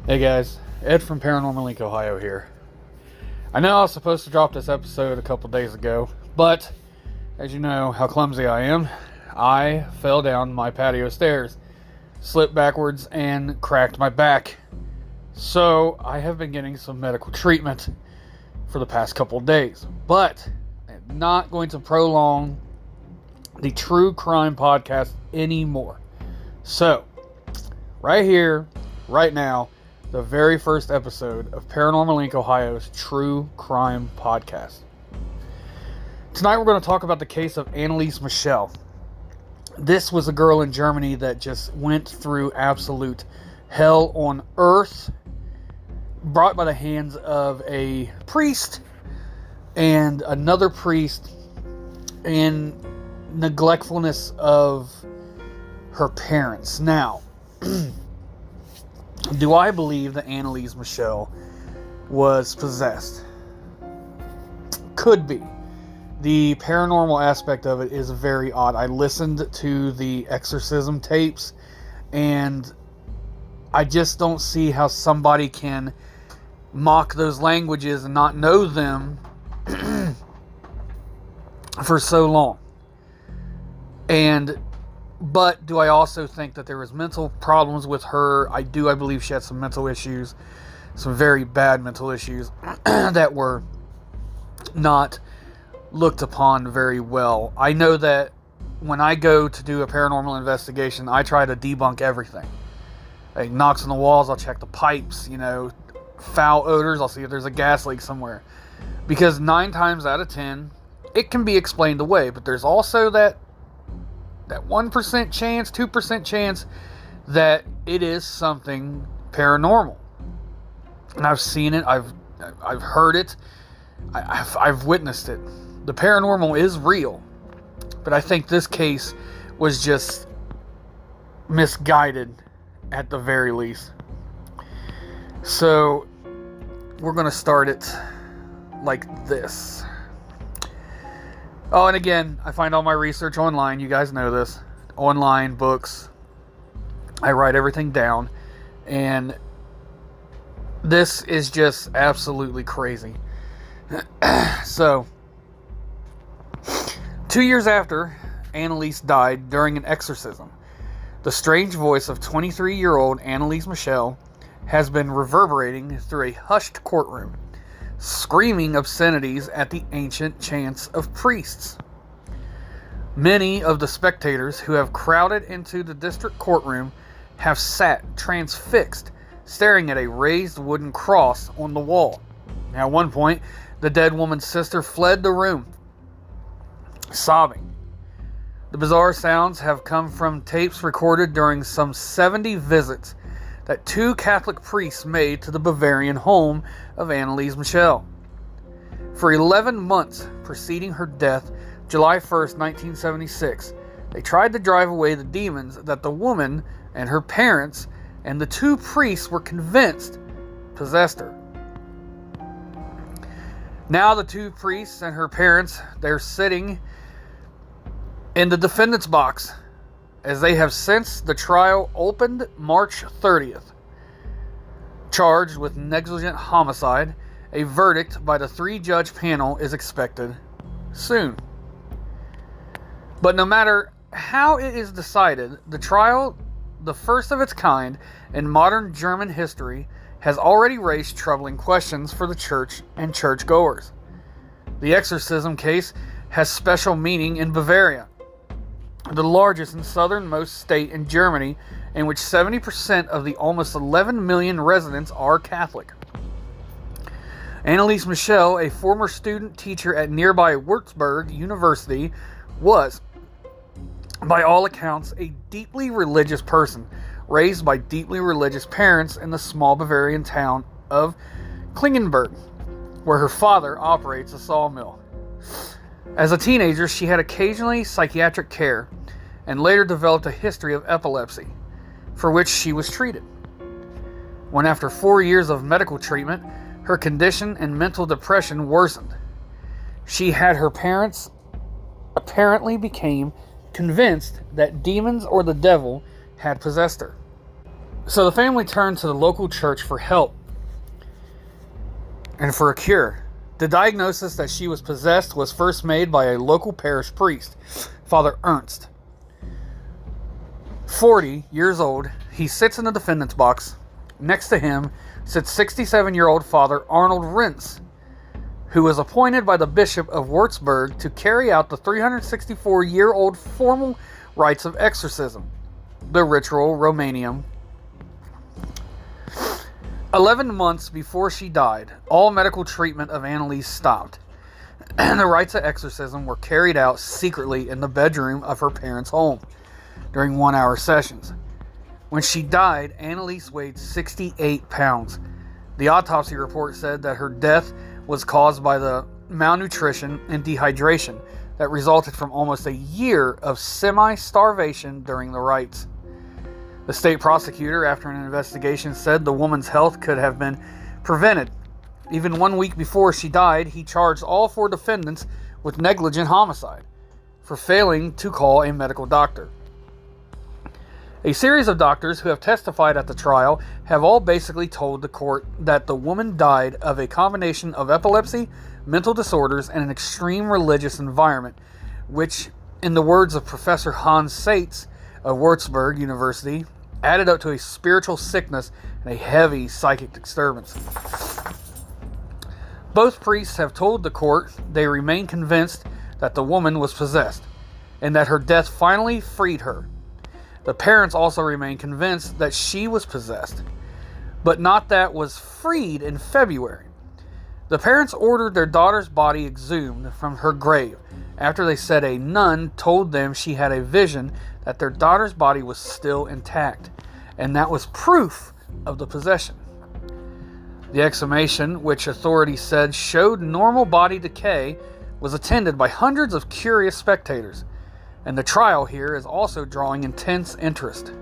Hey guys, Ed from Paranormal Link, Ohio here. I know I was supposed to drop this episode a couple days ago, but as you know how clumsy I am, I fell down my patio stairs, slipped backwards, and cracked my back. So I have been getting some medical treatment for the past couple days, but I'm not going to prolong the true crime podcast anymore. So, right here, right now, the very first episode of Paranormal Link, Ohio's True Crime Podcast. Tonight we're going to talk about the case of Anneliese Michel. This was a girl in Germany that just went through absolute hell on earth, brought by the hands of a priest and another priest, and neglectfulness of her parents. Now, do I believe that Anneliese Michel was possessed? Could be. The paranormal aspect of it is very odd. I listened to the exorcism tapes, and I just don't see how somebody can mock those languages and not know them for so long. But do I also think that there was mental problems with her? I believe she had some mental issues, some very bad mental issues that were not looked upon very well. I know that when I go to do a paranormal investigation, I try to debunk everything. Like knocks on the walls, I'll check the pipes, foul odors, I'll see if there's a gas leak somewhere. Because 9 times out of 10, it can be explained away, but there's also that 1% chance, 2% chance that it is something paranormal. And I've seen it, I've heard it, I've witnessed it. The paranormal is real, but I think this case was just misguided at the very least. So we're going to start it like this. Oh, and again, I find all my research online. You guys know this. Online, books. I write everything down. And this is just absolutely crazy. So, 2 years after Anneliese died during an exorcism, the strange voice of 23-year-old Anneliese Michel has been reverberating through a hushed courtroom, screaming obscenities at the ancient chants of priests. Many of the spectators who have crowded into the district courtroom have sat transfixed, staring at a raised wooden cross on the wall. At one point, the dead woman's sister fled the room, sobbing. The bizarre sounds have come from tapes recorded during some 70 visits that 2 Catholic priests made to the Bavarian home of Anneliese Michel. For 11 months preceding her death, July 1st, 1976, they tried to drive away the demons that the woman and her parents and the 2 priests were convinced possessed her. Now the 2 priests and her parents, they're sitting in the defendant's box, as they have since the trial opened March 30th. Charged with negligent homicide, a verdict by the 3-judge panel is expected soon. But no matter how it is decided, the trial, the first of its kind in modern German history, has already raised troubling questions for the church and churchgoers. The exorcism case has special meaning in Bavaria, the largest and southernmost state in Germany, in which 70% of the almost 11 million residents are Catholic. Anneliese Michel, a former student teacher at nearby Würzburg University, was, by all accounts, a deeply religious person, raised by deeply religious parents in the small Bavarian town of Klingenberg, where her father operates a sawmill. As a teenager, she had occasionally psychiatric care and later developed a history of epilepsy, for which she was treated. When after 4 years of medical treatment, her condition and mental depression worsened, she had her parents apparently became convinced that demons or the devil had possessed her. So the family turned to the local church for help and for a cure. The diagnosis that she was possessed was first made by a local parish priest, Father Ernst. 40 years old, he sits in the defendant's box. Next to him sits 67-year-old Father Arnold Rentz, who was appointed by the Bishop of Würzburg to carry out the 364-year-old formal rites of exorcism, the ritual Romanium. 11 months before she died, all medical treatment of Anneliese stopped, and the rites of exorcism were carried out secretly in the bedroom of her parents' home during 1-hour sessions. When she died, Anneliese weighed 68 pounds. The autopsy report said that her death was caused by the malnutrition and dehydration that resulted from almost a year of semi-starvation during the rites. The state prosecutor, after an investigation, said the woman's health could have been prevented. Even 1 week before she died, he charged all 4 defendants with negligent homicide for failing to call a medical doctor. A series of doctors who have testified at the trial have all basically told the court that the woman died of a combination of epilepsy, mental disorders, and an extreme religious environment, which, in the words of Professor Hans Seitz of Würzburg University, added up to a spiritual sickness and a heavy psychic disturbance. Both priests have told the court they remain convinced that the woman was possessed and that her death finally freed her. The parents also remain convinced that she was possessed, but not that was freed in February. The parents ordered their daughter's body exhumed from her grave after they said a nun told them she had a vision that their daughter's body was still intact, and that was proof of the possession. The exhumation, which authorities said showed normal body decay, was attended by hundreds of curious spectators, and the trial here is also drawing intense interest.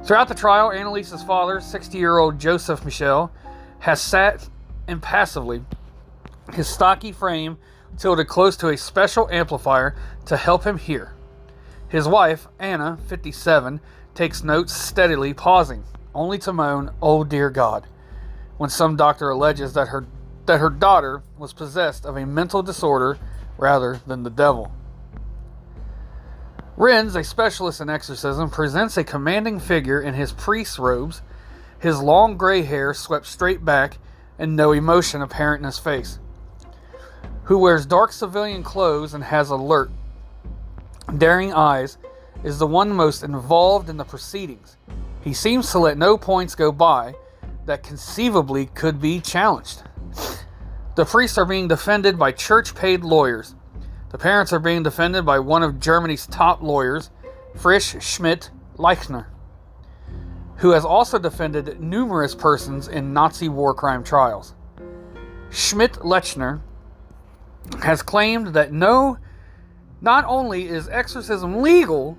Throughout the trial, Anneliese's father, 60-year-old Joseph Michel, has sat impassively, his stocky frame tilted close to a special amplifier to help him hear. His wife, Anna, 57, takes notes steadily, pausing, only to moan, "Oh dear God," when some doctor alleges that her daughter was possessed of a mental disorder rather than the devil. Renz, a specialist in exorcism, presents a commanding figure in his priest's robes, his long gray hair swept straight back and no emotion apparent in his face, who wears dark civilian clothes and has alert, daring eyes, is the one most involved in the proceedings. He seems to let no points go by that conceivably could be challenged. The priests are being defended by church-paid lawyers. The parents are being defended by one of Germany's top lawyers, Frisch Schmidt Leichner, who has also defended numerous persons in Nazi war crime trials. Schmidt Lechner has claimed that not only is exorcism legal,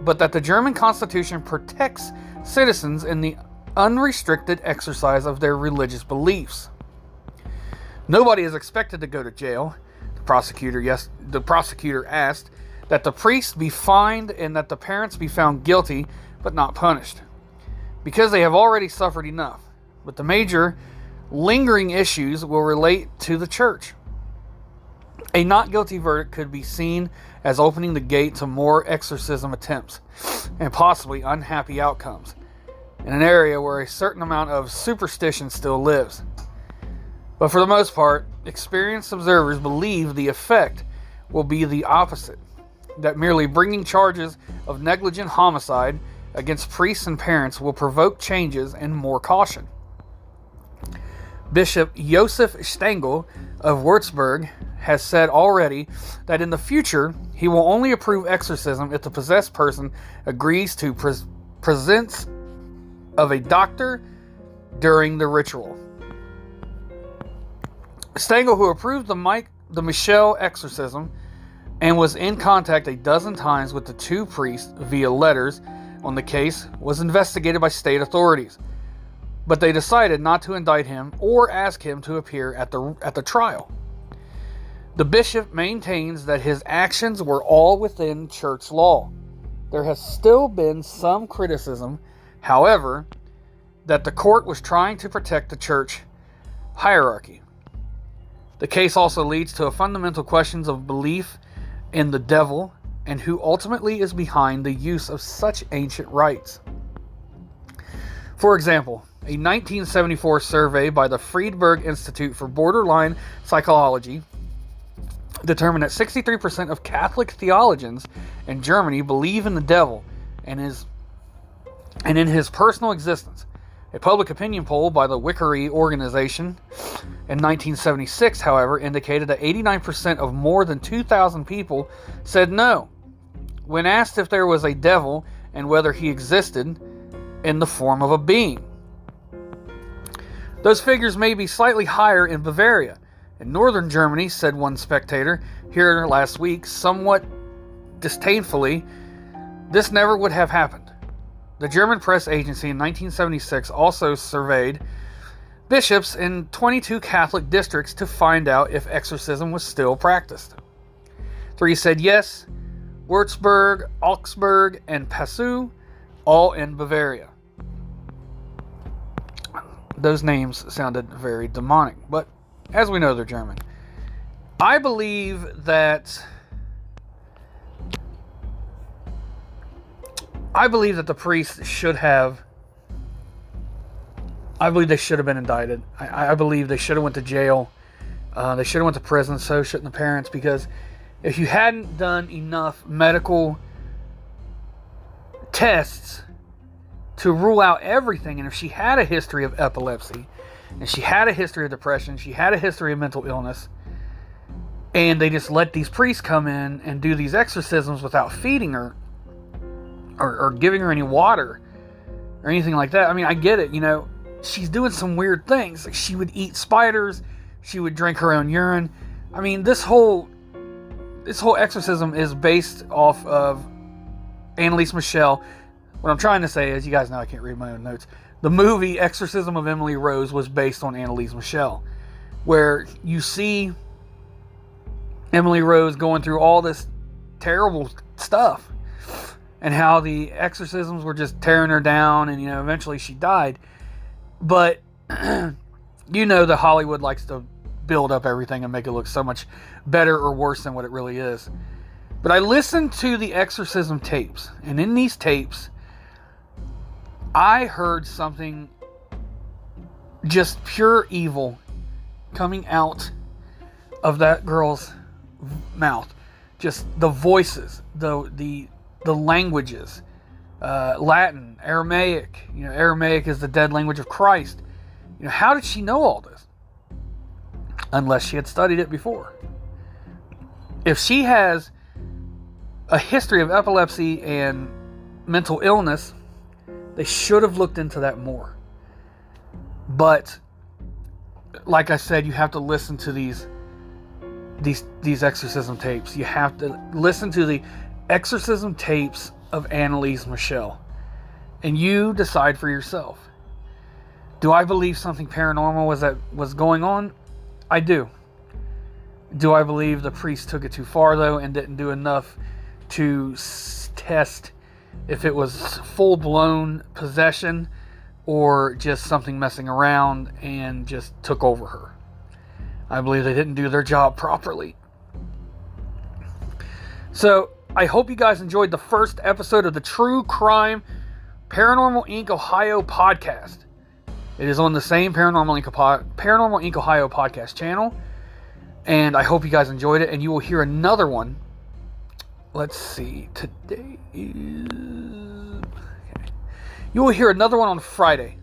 but that the German Constitution protects citizens in the unrestricted exercise of their religious beliefs. Nobody is expected to go to jail. The prosecutor asked that the priests be fined and that the parents be found guilty but not punished, because they have already suffered enough. But the major lingering issues will relate to the church. A not guilty verdict could be seen as opening the gate to more exorcism attempts and possibly unhappy outcomes in an area where a certain amount of superstition still lives. But for the most part, experienced observers believe the effect will be the opposite, that merely bringing charges of negligent homicide against priests and parents will provoke changes and more caution. Bishop Josef Stengel of Würzburg has said already that in the future he will only approve exorcism if the possessed person agrees to presence of a doctor during the ritual. Stengel, who approved the Michel exorcism and was in contact a dozen times with the two priests via letters on the case, was investigated by state authorities, but they decided not to indict him or ask him to appear at the trial. The bishop maintains that his actions were all within church law. There has still been some criticism However, that the court was trying to protect the church hierarchy. The case also leads to a fundamental questions of belief in the devil and who ultimately is behind the use of such ancient rites. For example, a 1974 survey by the Friedberg Institute for Borderline Psychology determined that 63% of Catholic theologians in Germany believe in the devil and in his personal existence. A public opinion poll by the Wickery organization in 1976, however, indicated that 89% of more than 2,000 people said no when asked if there was a devil and whether he existed in the form of a being. Those figures may be slightly higher in Bavaria. In northern Germany, said one spectator here last week, somewhat disdainfully, this never would have happened. The German press agency in 1976 also surveyed bishops in 22 Catholic districts to find out if exorcism was still practiced. 3 said yes: Würzburg, Augsburg, and Passau, all in Bavaria. Those names sounded very demonic, but as we know, they're German. I believe that the priests should have. I believe they should have been indicted. I believe they should have went to jail. They should have went to prison. So shouldn't the parents, because if you hadn't done enough medical tests to rule out everything, and if she had a history of epilepsy, and she had a history of depression, she had a history of mental illness, and they just let these priests come in and do these exorcisms without feeding her or giving her any water or anything like that. I mean, I get it, she's doing some weird things. Like, she would eat spiders, she would drink her own urine. I mean, this whole exorcism is based off of Anneliese Michel. What I'm trying to say is, you guys know I can't read my own notes. The movie Exorcism of Emily Rose was based on Anneliese Michel, where you see Emily Rose going through all this terrible stuff and how the exorcisms were just tearing her down, and eventually she died. But that Hollywood likes to build up everything and make it look so much better or worse than what it really is. But I listened to the exorcism tapes, and in these tapes I heard something just pure evil coming out of that girl's mouth. Just the voices, the languages, Latin, Aramaic. Aramaic is the dead language of Christ. How did she know all this? Unless she had studied it before. If she has a history of epilepsy and mental illness, they should have looked into that more. But like I said, you have to listen to these exorcism tapes. You have to listen to the exorcism tapes of Anneliese Michel, and you decide for yourself. Do I believe something paranormal was going on? I do. Do I believe the priest took it too far, though, and didn't do enough to test if it was full-blown possession or just something messing around and just took over her? I believe they didn't do their job properly. So, I hope you guys enjoyed the first episode of the True Crime Paranormal Inc. Ohio podcast. It is on the same Paranormal Inc. Ohio podcast channel. And I hope you guys enjoyed it. And you will hear another one. Let's see. Today is... Okay. You will hear another one on Friday.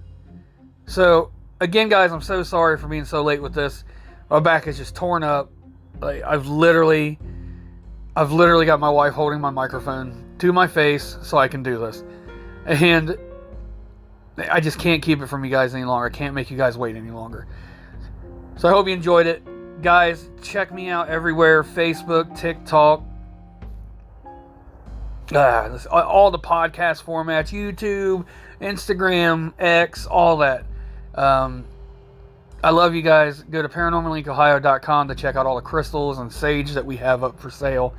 So, again, guys, I'm so sorry for being so late with this. My back is just torn up. Like, I've literally got my wife holding my microphone to my face so I can do this. And I just can't keep it from you guys any longer. I can't make you guys wait any longer. So I hope you enjoyed it. Guys, check me out everywhere. Facebook, TikTok, all the podcast formats, YouTube, Instagram, X, all that. I love you guys. Go to paranormalincohio.com to check out all the crystals and sage that we have up for sale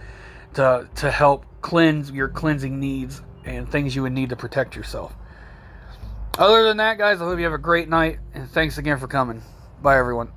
to help cleanse your cleansing needs and things you would need to protect yourself. Other than that, guys, I hope you have a great night, and thanks again for coming. Bye, everyone.